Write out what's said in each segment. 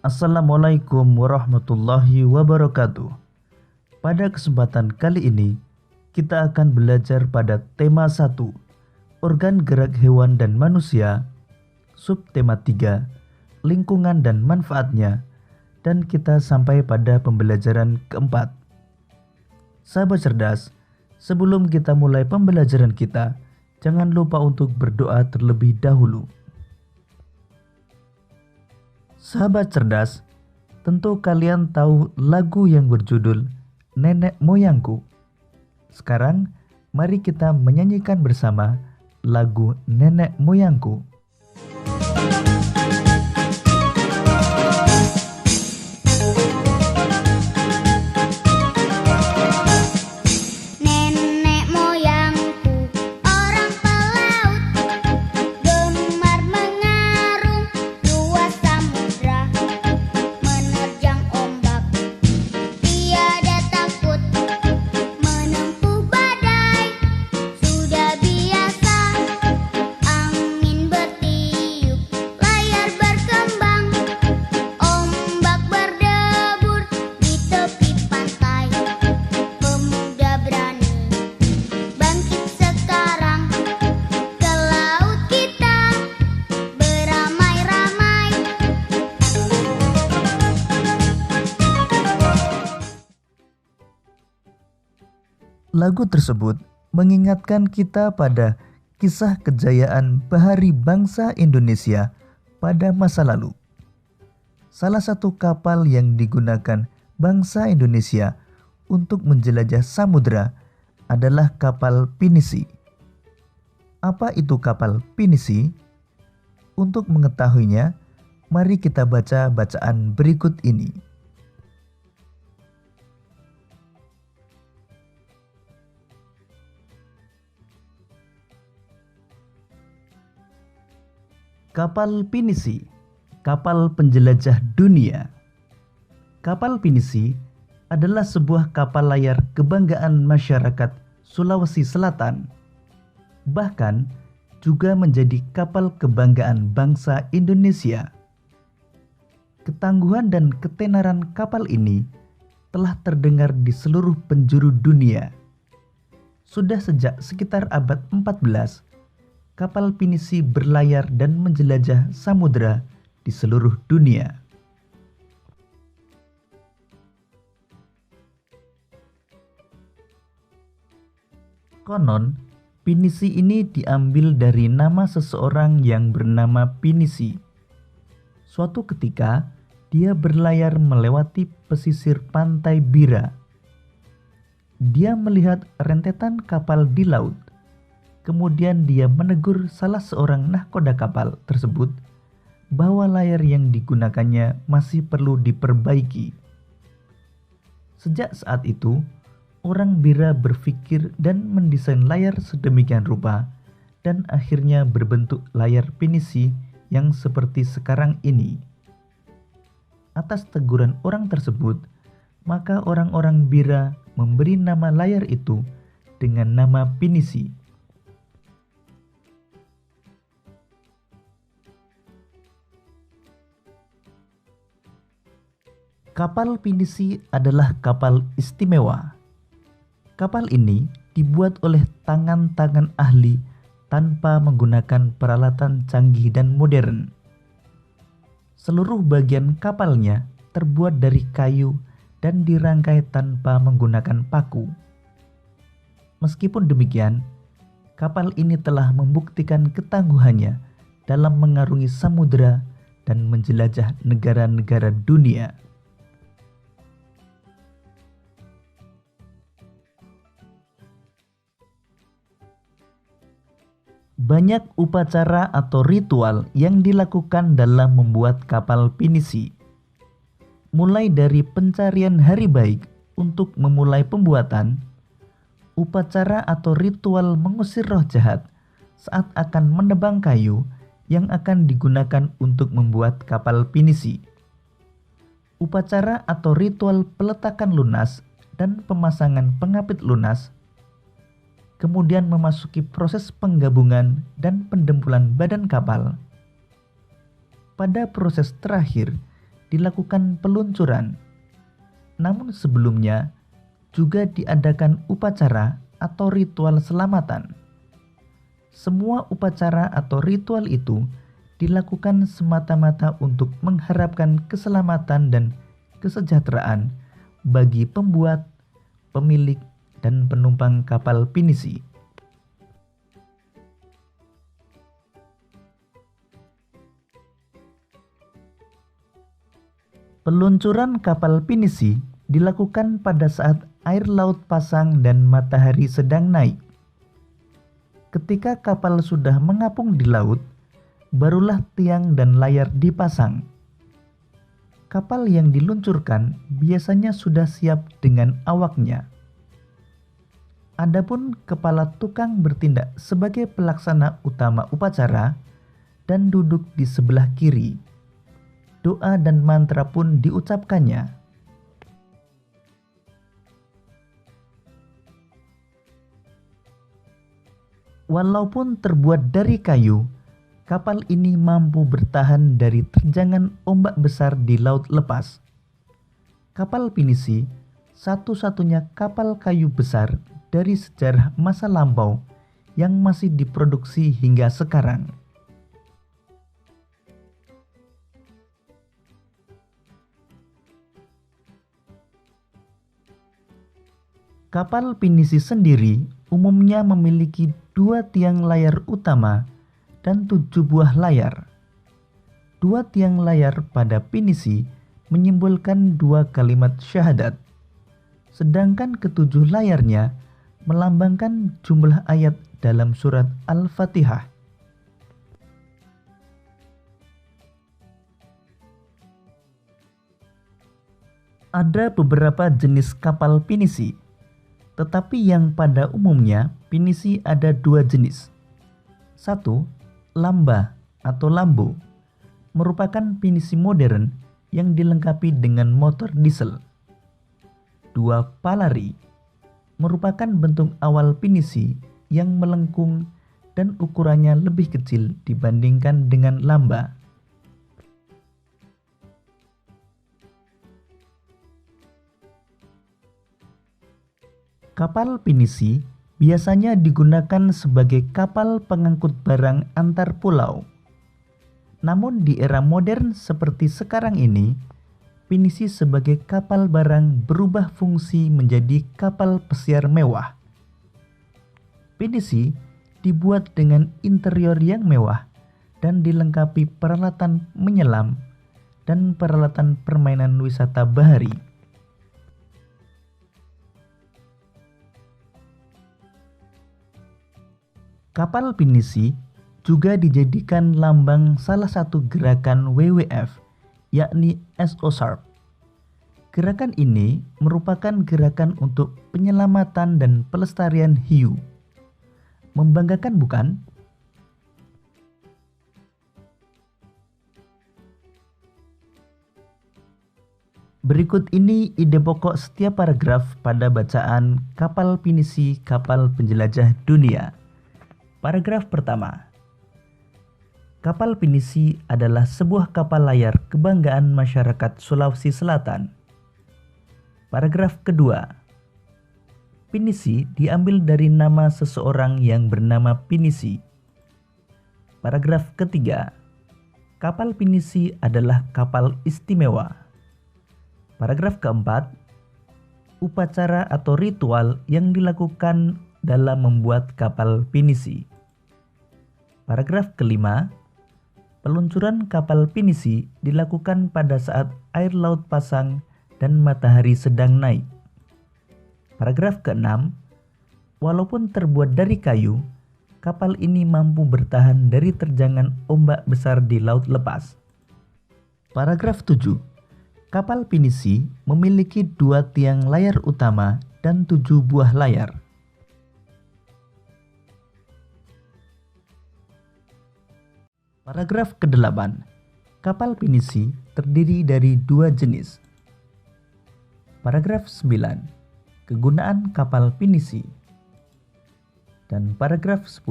Assalamualaikum warahmatullahi wabarakatuh. Pada kesempatan kali ini, kita akan belajar pada tema 1, organ gerak hewan dan manusia, subtema 3, lingkungan dan manfaatnya, dan kita sampai pada pembelajaran keempat. Sahabat cerdas, sebelum kita mulai pembelajaran kita, jangan lupa untuk berdoa terlebih dahulu. Sahabat cerdas, tentu kalian tahu lagu yang berjudul Nenek Moyangku. Sekarang, mari kita menyanyikan bersama lagu Nenek Moyangku. Lagu tersebut mengingatkan kita pada kisah kejayaan bahari bangsa Indonesia pada masa lalu. Salah satu kapal yang digunakan bangsa Indonesia untuk menjelajah samudera adalah kapal pinisi. Apa itu kapal pinisi? Untuk mengetahuinya, mari kita baca bacaan berikut ini. Kapal pinisi, kapal penjelajah dunia. Kapal pinisi adalah sebuah kapal layar kebanggaan masyarakat Sulawesi Selatan. Bahkan juga menjadi kapal kebanggaan bangsa Indonesia. Ketangguhan dan ketenaran kapal ini telah terdengar di seluruh penjuru dunia. Sudah sejak sekitar abad 14, kapal pinisi berlayar dan menjelajah samudera di seluruh dunia. Konon, pinisi ini diambil dari nama seseorang yang bernama Pinisi. Suatu ketika, dia berlayar melewati pesisir pantai Bira. Dia melihat rentetan kapal di laut. Kemudian dia menegur salah seorang nahkoda kapal tersebut bahwa layar yang digunakannya masih perlu diperbaiki. Sejak saat itu, orang Bira berpikir dan mendesain layar sedemikian rupa dan akhirnya berbentuk layar pinisi yang seperti sekarang ini. Atas teguran orang tersebut, maka orang-orang Bira memberi nama layar itu dengan nama pinisi. Kapal pinisi adalah kapal istimewa. Kapal ini dibuat oleh tangan-tangan ahli tanpa menggunakan peralatan canggih dan modern. Seluruh bagian kapalnya terbuat dari kayu dan dirangkai tanpa menggunakan paku. Meskipun demikian, kapal ini telah membuktikan ketangguhannya dalam mengarungi samudera dan menjelajah negara-negara dunia. Banyak upacara atau ritual yang dilakukan dalam membuat kapal pinisi. Mulai dari pencarian hari baik untuk memulai pembuatan, upacara atau ritual mengusir roh jahat saat akan menebang kayu yang akan digunakan untuk membuat kapal pinisi. Upacara atau ritual peletakan lunas dan pemasangan pengapit lunas, kemudian memasuki proses penggabungan dan pendempulan badan kapal. Pada proses terakhir, dilakukan peluncuran. Namun sebelumnya juga diadakan upacara atau ritual selamatan. Semua upacara atau ritual itu dilakukan semata-mata untuk mengharapkan keselamatan dan kesejahteraan bagi pembuat, pemilik, dan penumpang kapal pinisi. Peluncuran kapal pinisi dilakukan pada saat air laut pasang dan matahari sedang naik. Ketika kapal sudah mengapung di laut, barulah tiang dan layar dipasang. Kapal yang diluncurkan biasanya sudah siap dengan awaknya. Adapun kepala tukang bertindak sebagai pelaksana utama upacara dan duduk di sebelah kiri. Doa dan mantra pun diucapkannya. Walaupun terbuat dari kayu, kapal ini mampu bertahan dari terjangan ombak besar di laut lepas. Kapal pinisi satu-satunya kapal kayu besar dari sejarah masa lampau yang masih diproduksi hingga sekarang. Kapal pinisi sendiri umumnya memiliki 2 tiang layar utama dan 7 buah layar. 2 tiang layar pada pinisi menyimbolkan 2 kalimat syahadat, sedangkan ketujuh layarnya melambangkan jumlah ayat dalam surat Al-Fatihah. Ada beberapa jenis kapal pinisi, tetapi yang pada umumnya pinisi ada 2 jenis. 1. Lamba atau lambo, merupakan pinisi modern yang dilengkapi dengan motor diesel. 2. Palari, merupakan bentuk awal pinisi yang melengkung dan ukurannya lebih kecil dibandingkan dengan lamba. Kapal pinisi biasanya digunakan sebagai kapal pengangkut barang antar pulau. Namun di era modern seperti sekarang ini, pinisi sebagai kapal barang berubah fungsi menjadi kapal pesiar mewah. Pinisi dibuat dengan interior yang mewah dan dilengkapi peralatan menyelam dan peralatan permainan wisata bahari. Kapal pinisi juga dijadikan lambang salah satu gerakan WWF, yakni SO-SARP. Gerakan ini merupakan gerakan untuk penyelamatan dan pelestarian hiu. Membanggakan bukan? Berikut ini ide pokok setiap paragraf pada bacaan Kapal Pinisi Kapal Penjelajah Dunia. Paragraf pertama. Kapal pinisi adalah sebuah kapal layar kebanggaan masyarakat Sulawesi Selatan. Paragraf kedua. Pinisi diambil dari nama seseorang yang bernama Pinisi. Paragraf ketiga. Kapal pinisi adalah kapal istimewa. Paragraf keempat. Upacara atau ritual yang dilakukan dalam membuat kapal pinisi. Paragraf kelima, peluncuran kapal pinisi dilakukan pada saat air laut pasang dan matahari sedang naik. Paragraf keenam, walaupun terbuat dari kayu, kapal ini mampu bertahan dari terjangan ombak besar di laut lepas. Paragraf 7, kapal pinisi memiliki 2 tiang layar utama dan 7 buah layar. Paragraf ke-8. Kapal pinisi terdiri dari 2 jenis. Paragraf 9. Kegunaan kapal pinisi. Dan paragraf 10.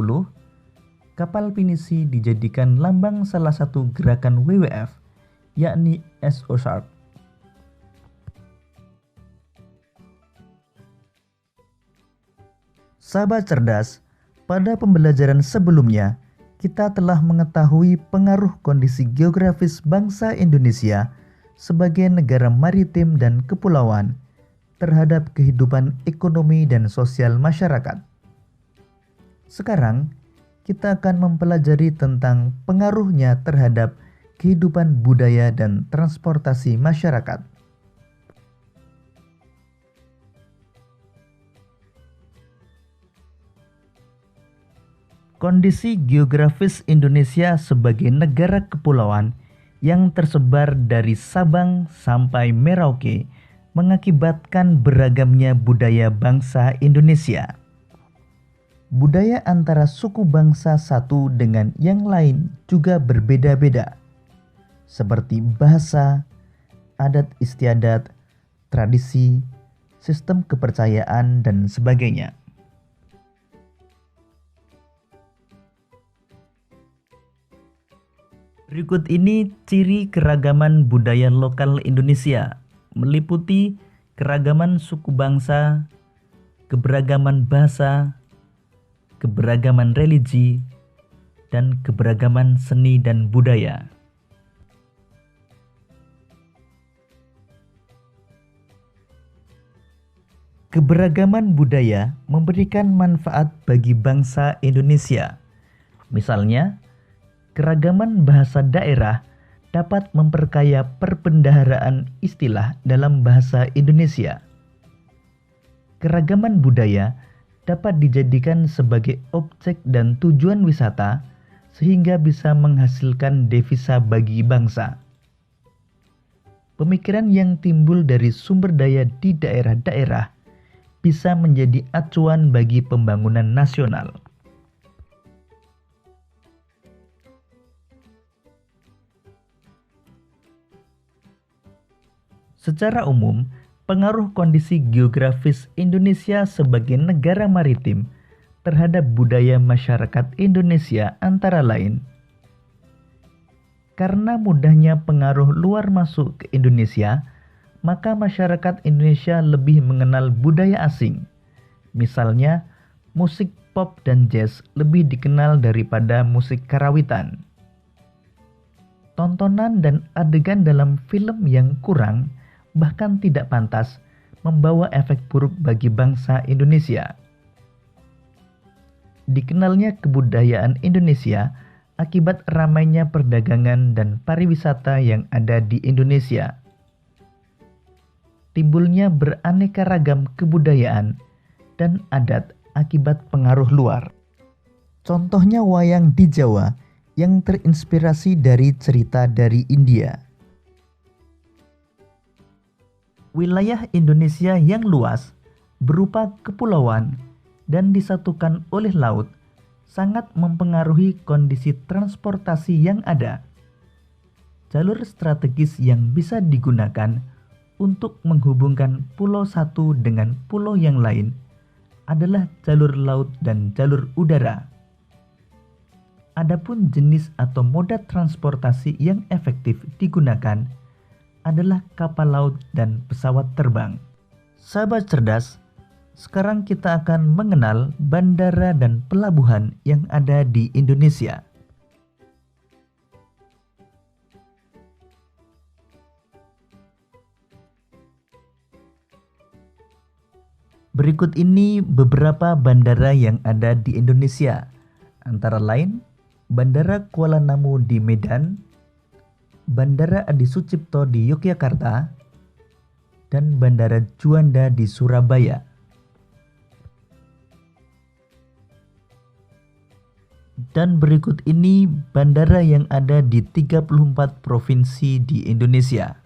Kapal pinisi dijadikan lambang salah satu gerakan WWF, yakni S. Ozark. Sahabat cerdas, pada pembelajaran sebelumnya, kita telah mengetahui pengaruh kondisi geografis bangsa Indonesia sebagai negara maritim dan kepulauan terhadap kehidupan ekonomi dan sosial masyarakat. Sekarang, kita akan mempelajari tentang pengaruhnya terhadap kehidupan budaya dan transportasi masyarakat. Kondisi geografis Indonesia sebagai negara kepulauan yang tersebar dari Sabang sampai Merauke mengakibatkan beragamnya budaya bangsa Indonesia. Budaya antara suku bangsa satu dengan yang lain juga berbeda-beda, seperti bahasa, adat istiadat, tradisi, sistem kepercayaan, dan sebagainya. Berikut ini ciri keragaman budaya lokal Indonesia, meliputi keragaman suku bangsa, keberagaman bahasa, keberagaman religi, dan keberagaman seni dan budaya. Keberagaman budaya memberikan manfaat bagi bangsa Indonesia. Misalnya, keragaman bahasa daerah dapat memperkaya perbendaharaan istilah dalam bahasa Indonesia. Keragaman budaya dapat dijadikan sebagai objek dan tujuan wisata sehingga bisa menghasilkan devisa bagi bangsa. Pemikiran yang timbul dari sumber daya di daerah-daerah bisa menjadi acuan bagi pembangunan nasional. Secara umum, pengaruh kondisi geografis Indonesia sebagai negara maritim terhadap budaya masyarakat Indonesia antara lain: karena mudahnya pengaruh luar masuk ke Indonesia, maka masyarakat Indonesia lebih mengenal budaya asing. Misalnya, musik pop dan jazz lebih dikenal daripada musik karawitan. Tontonan dan adegan dalam film yang kurang, bahkan tidak pantas, membawa efek buruk bagi bangsa Indonesia. Dikenalnya kebudayaan Indonesia akibat ramainya perdagangan dan pariwisata yang ada di Indonesia. Timbulnya beraneka ragam kebudayaan dan adat akibat pengaruh luar. Contohnya wayang di Jawa yang terinspirasi dari cerita dari India. Wilayah Indonesia yang luas, berupa kepulauan, dan disatukan oleh laut, sangat mempengaruhi kondisi transportasi yang ada. Jalur strategis yang bisa digunakan untuk menghubungkan pulau satu dengan pulau yang lain adalah jalur laut dan jalur udara. Adapun jenis atau moda transportasi yang efektif digunakan adalah kapal laut dan pesawat terbang. Sahabat cerdas, sekarang kita akan mengenal bandara dan pelabuhan yang ada di Indonesia. Berikut ini beberapa bandara yang ada di Indonesia, antara lain Bandara Kuala Namu di Medan, Bandara Adi Sucipto di Yogyakarta, dan Bandara Juanda di Surabaya. Dan berikut ini bandara yang ada di 34 provinsi di Indonesia.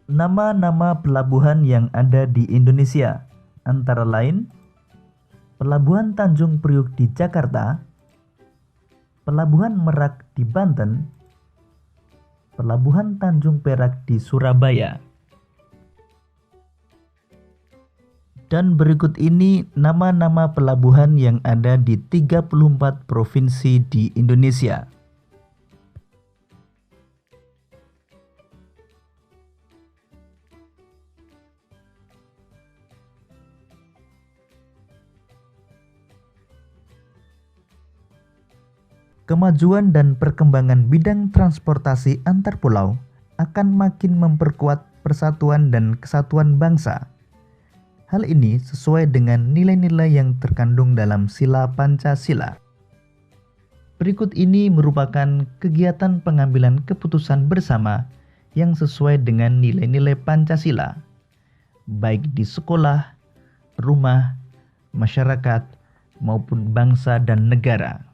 Nama-nama pelabuhan yang ada di Indonesia antara lain Pelabuhan Tanjung Priuk di Jakarta, Pelabuhan Merak di Banten, Pelabuhan Tanjung Perak di Surabaya. Dan berikut ini nama-nama pelabuhan yang ada di 34 provinsi di Indonesia. Kemajuan dan perkembangan bidang transportasi antar pulau akan makin memperkuat persatuan dan kesatuan bangsa. Hal ini sesuai dengan nilai-nilai yang terkandung dalam Sila Pancasila. Berikut ini merupakan kegiatan pengambilan keputusan bersama yang sesuai dengan nilai-nilai Pancasila, baik di sekolah, rumah, masyarakat, maupun bangsa dan negara.